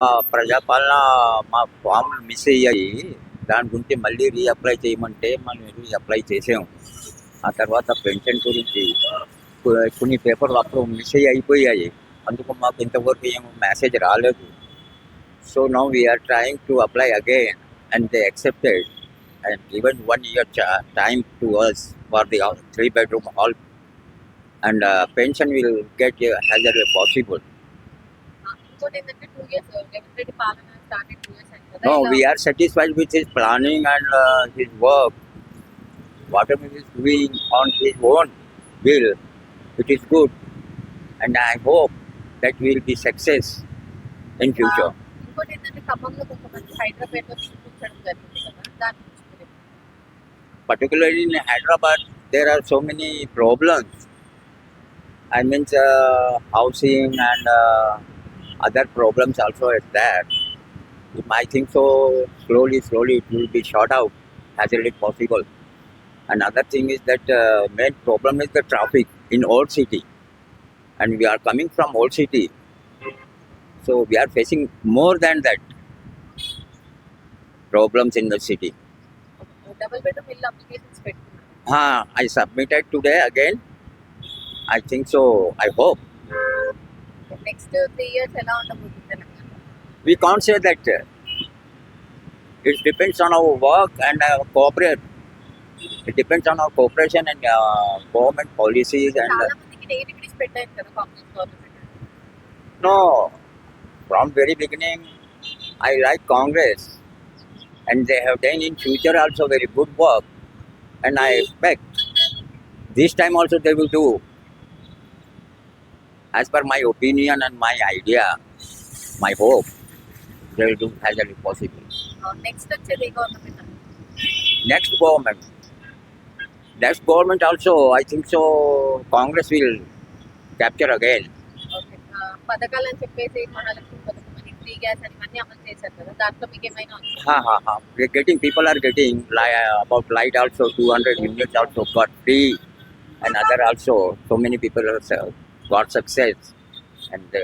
ప్రజాపాలన మా ఫామ్‌లు మిస్ అయ్యాయి. దాని గురించి మళ్ళీ రీఅప్లై చేయమంటే మనం రీఅప్లై చేసాం. ఆ తర్వాత పెన్షన్ గురించి కొన్ని పేపర్‌లు అప్పుడు మిస్ అయిపోయాయి. అందుకు మాకు ఇంతవరకు ఏం మెసేజ్ రాలేదు. So now we are trying to apply again and they accepted and given 1 year time to us for the 3 bedroom hall and pension will get as early as possible. ఇంకోటి ఏంటంటే 2 years Revanth Reddy పాలన start అయ్యి 2 years అయింది కదా. No, ఇలా we are satisfied with his planning and his work. Whatever he is doing on his own will, it is good. And I hope that we will be success in future. ఇంకోటి ఏంటంటే ఖమ్మంలో కొంతమంది హైదరాబాద్లో చూపించడం జరిగింది కదా, దాని గురించి మీరు ఏమంటారు? Particularly in Hyderabad, there are so many problems. I mean, housing and other problems also is there. I think so. Slowly it will be shot out as early as possible. Another thing is that main problem is the traffic in old city, and we are coming from old city, so we are facing more than that problems in the city. Double bedroom ఇల్లు applications పెట్టుకున్నారు. I submitted today again. I think so. I hope. Next 3 years ఎలా ఉండబోతుంది Telangana? We can't say that. It depends on our work and cooperate. It depends on our cooperation and government policies and. చాలా మందికి negativities పెట్టారు కదా Congress government. No, from very beginning, I like Congress, and they have done in future also very good work, and I expect this time also they will do, as per my opinion and my idea, my hope, they will do as early as possible. Next వచ్చేది ఏ government? Next government also, I think so, Congress will capture again. Okay. పథకాలు అని చెప్పేసి మహాలక్ష్మి పథకం అని free gas అని అన్ని అమలు చేశారు కదా, దాంట్లో మీకు ఏమైనా People are getting about light also 200 units also got free, and other also so many people have got success, and they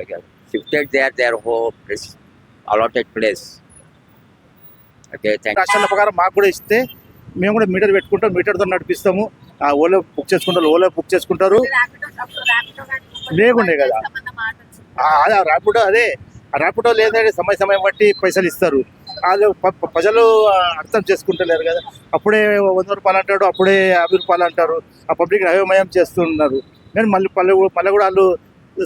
shifted their hope this allotted place. Okay, thank you. రాష్ట్రాల ప్రకారం మాకు కూడా ఇస్తే మేము కూడా మీటర్ పెట్టుకుంటాం, మీటర్తో నడిపిస్తాము. ఆ Ola book చేసుకుంటారు. లేకుండే కదా. అదే ర్యాపిడో లేదంటే సమయం బట్టి పైసలు ఇస్తారు. అది ప్రజలు అర్థం చేసుకుంటలేరు కదా. అప్పుడే 100 రూపాయలు అంటాడు, అప్పుడే 50 రూపాయలు అంటారు. ఆ పబ్లిక్ అయోమయం చేస్తున్నారు. కానీ మళ్ళీ కూడా వాళ్ళు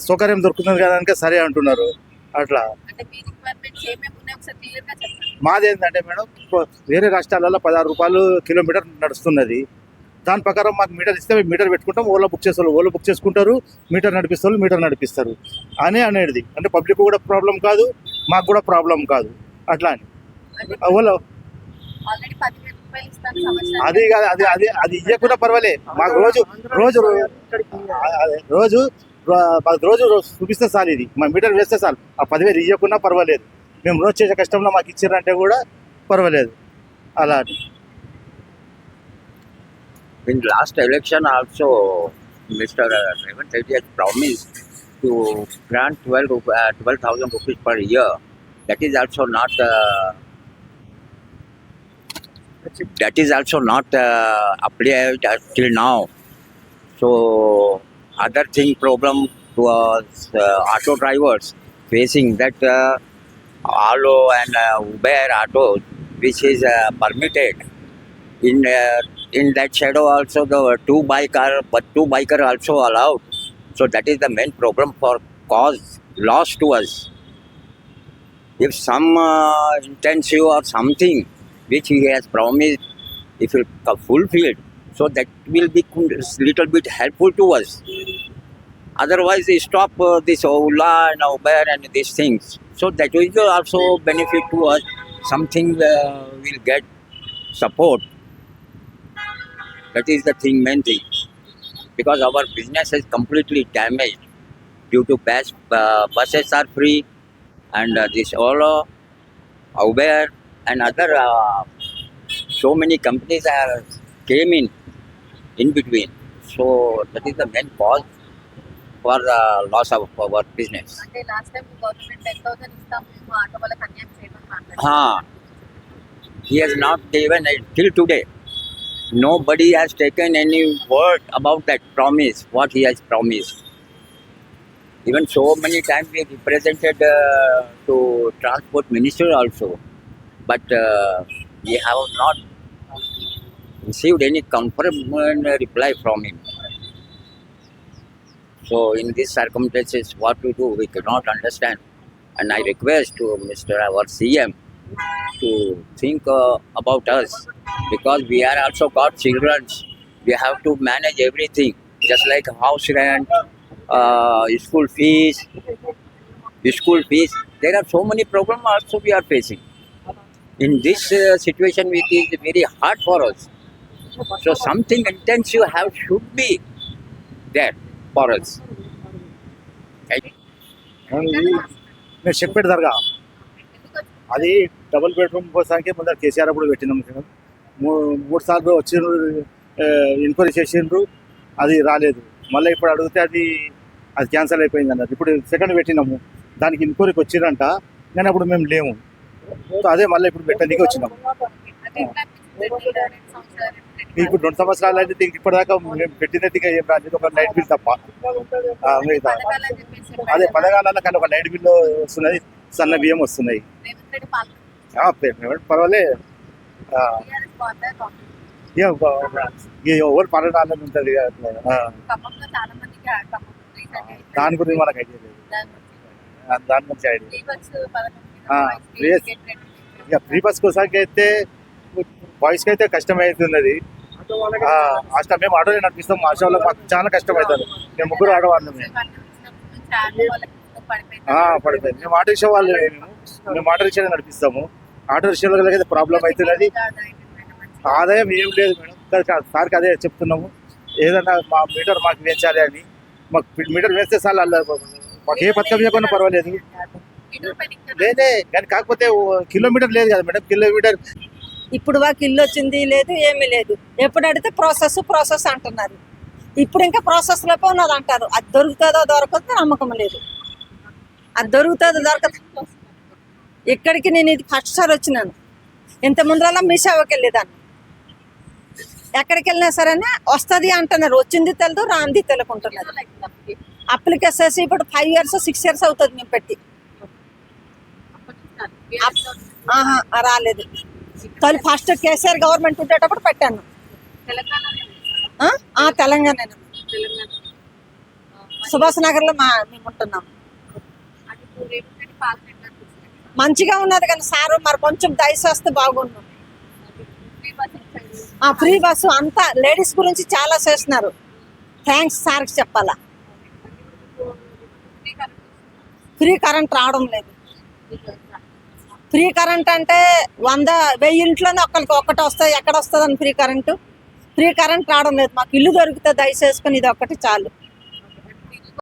సౌకర్యం దొరుకుతుంది కదా అంటే సరే అంటున్నారు. అట్లా మాదేంటంటే మేడం, వేరే రాష్ట్రాలలో 16 రూపాయలు కిలోమీటర్ నడుస్తున్నది. దాని ప్రకారం మాకు మీటర్ ఇస్తే మీటర్ పెట్టుకుంటాం. ఓలో బుక్ చేసుకుంటారు, మీటర్ నడిపిస్తారు అని అనేది. అంటే పబ్లిక్ కూడా ప్రాబ్లం కాదు, మాకు కూడా ప్రాబ్లం కాదు. అట్లా అని ఓలో అది కాదు, అది ఇవ్వకుండా పర్వాలే. మాకు రోజు చూపిస్తే చాలు. ఇది మా మీటర్ వేస్తే చాలు. ఆ 10,000 ఇవ్వకుండా పర్వాలేదు. మేము రోజు చేసే కష్టంలో మాకు ఇచ్చారంటే కూడా పర్వాలేదు. అలా In last election also, Mr. Revant Reddy has promised to grant 12,000 rupees per year. That is also not applied till now. So other thing problem was auto drivers facing that Alo and Uber autos, which is permitted. In that shadow also the two biker also allowed. So that is the main problem for cause loss to us. If some intensive or something which he has promised, if it fulfilled, so that will be little bit helpful to us. Otherwise, they stop this Ola and Uber and these things. So that will also benefit to us. Something will get support. That is the main thing. Because our business is completely damaged due to buses are free, and this Ola, Uber and other so many companies came in between. So that is the main cause for the loss of our business. అంటే last time government 10,000 ఇస్తాం మేము auto వాళ్ళకి అన్యాయం చేయమని మాట్లాడారు. He has not given it till today. Nobody has taken any word about that promise, what he has promised. Even so many times we represented to transport minister also, but we have not received any confirmed reply from him. So in these circumstances, what to do, we cannot understand. And I request to Mr. our CM to think about us, because we are also got children. We have to manage everything, just like house rent, school fees. There are so many problems also we are facing. In this situation, it is very hard for us. So something intensive should be there for us. Right? నేను చెప్పేది దర్గా ఎందుకు అది double bedroom కోసానికి ముందర కేసీఆర్ అప్పుడు పెట్టినాం madam. మూడు సార్లు వచ్చిండ్రు, ఎంక్వైరీ చేసిండ్రు, అది రాలేదు. మళ్ళీ ఇప్పుడు అడిగితే అది క్యాన్సిల్ అయిపోయింది అన్నారు. ఇప్పుడు సెకండ్ పెట్టినాము, దానికి ఎంక్వైరీకి వచ్చిందంట, కానీ అప్పుడు మేము లేము. సో అదే మళ్ళీ ఇప్పుడు పెట్టడానికి వచ్చినాము. అంటే ఎట్లా అనిపిస్తుంది? 2 సంవత్సరాలు ఇప్పుడు 2 సంవత్సరాలు అయితే దీనికి ఇప్పటిదాకా మేము పెట్టినట్టుగా ఏం రాలేదు, ఒక లైట్ బిల్ తప్ప. మిగతా పథకాలని చెప్పేసి అదే పథకాలలో కానీ ఒక లైట్ బిల్లు వస్తున్నది, సన్న బియ్యం వస్తున్నాయి. రేవంత్ రెడ్డి పాలన పర్వాలే. టీఆర్ఎస్ బాగుందా? కాంగ్రెస్? ఎవరు పర్యటన ఉంటుంది. ఖమ్మంలో చాలా మందికి ఖమ్మం recent గా దాని గురించి మనకు ఐడియా లేదు. దాని గురించి ఐడియా free bus పథకం మీద ఆ, boys కి yes. ticket rate ఇక ఫ్రీ బస్ కోసానికి అయితే బాయ్స్కి అయితే కష్టమవుతున్నది. మేము ఆటోలో నడిపిస్తాం, ఆటో వాళ్ళకి మాకు చాలా కష్టమవుతుంది. మేము ముగ్గురు ఆడవాళ్ళమే. పడిపోయింది. మేము ఆటో రిక్షా వాళ్ళు, మేము ఆటో రిక్షా నడిపిస్తాము. ఆటో రిక్షాలో అయితే ప్రాబ్లం అవుతున్నది. ఆదాయం ఏం లేదు మేడం. సార్కి అదే చెప్తున్నాము, ఏదన్నా మా మీటర్ మాకు వేయించాలి అని. మాకు మీటర్ వేస్తే సార్ మాకు ఏ పథకం చేయకుండా పర్వాలేదు. లేదే కానీ కాకపోతే కిలోమీటర్ లేదు కదా మేడం. కిలోమీటర్ ఇప్పుడు వాకి ఇల్లు వచ్చింది లేదు, ఏమీ లేదు. ఎప్పుడు అడిగితే ప్రాసెస్ అంటున్నారు. ఇప్పుడు ఇంకా ప్రాసెస్లోపే ఉన్నది అంటారు. అది దొరుకుతుందో దొరకదో నమ్మకం లేదు. అది దొరుకుతుందో దొరకదు. ఇక్కడికి నేను ఇది ఫస్ట్ సారి వచ్చినాను. ఇంత ముందరలా మీ సేవకి వెళ్ళేదాన్ని. ఎక్కడికి వెళ్ళినా సరే వస్తుంది అంటున్నారు. వచ్చింది తెలదు, రాంది తెలుకుంటున్నది. అప్లికేషన్ చేసి ఇప్పుడు 5 years 6 years అవుతుంది మేము పెట్టి. రాలేదు. తొలి ఫస్ట్ కేసీఆర్ గవర్నమెంట్ ఉండేటప్పుడు పెట్టాను. తెలంగాణ సుభాష్ నగర్లో మేము ఉంటున్నాం. మంచిగా ఉన్నది కానీ సారు మరి కొంచెం దయచేస్తే బాగుండు. ఫ్రీ బస్సు అంతా లేడీస్ గురించి చాలా చేస్తున్నారు. థ్యాంక్స్ సార్కి చెప్పాలా. ఫ్రీ కరెంట్ రావడం లేదు. ఫ్రీ కరెంట్ అంటే 100,000 ఇంట్లోనే ఒకటి వస్తుంది. ఎక్కడ వస్తుంది అని ఫ్రీ కరెంట్ రావడం లేదు. మాకు ఇల్లు దొరికితే దయచేసుకొని ఇది ఒక్కటి చాలు.